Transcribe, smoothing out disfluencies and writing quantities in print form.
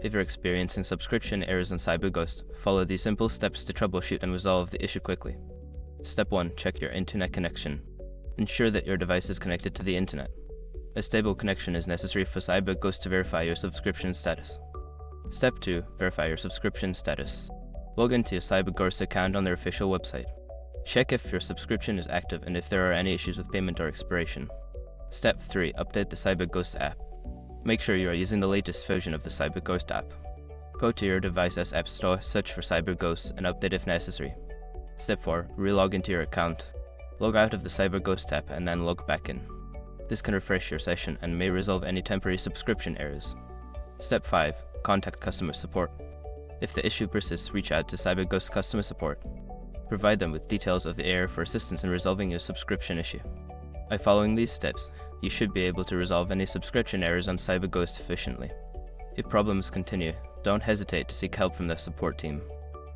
If you're experiencing subscription errors on CyberGhost, follow these simple steps to troubleshoot and resolve the issue quickly. Step 1. Check your internet connection. Ensure that your device is connected to the internet. A stable connection is necessary for CyberGhost to verify your subscription status. Step 2. Verify your subscription status. Log into your CyberGhost account on their official website. Check if your subscription is active and if there are any issues with payment or expiration. Step 3. Update the CyberGhost app. Make sure you are using the latest version of the CyberGhost app. Go to your device's app store, search for CyberGhost, and update if necessary. Step 4. Relog into your account. Log out of the CyberGhost app and then log back in. This can refresh your session and may resolve any temporary subscription errors. Step 5. Contact customer support. If the issue persists, reach out to CyberGhost customer support. Provide them with details of the error for assistance in resolving your subscription issue. By following these steps, you should be able to resolve any subscription errors on CyberGhost efficiently. If problems continue, don't hesitate to seek help from the support team.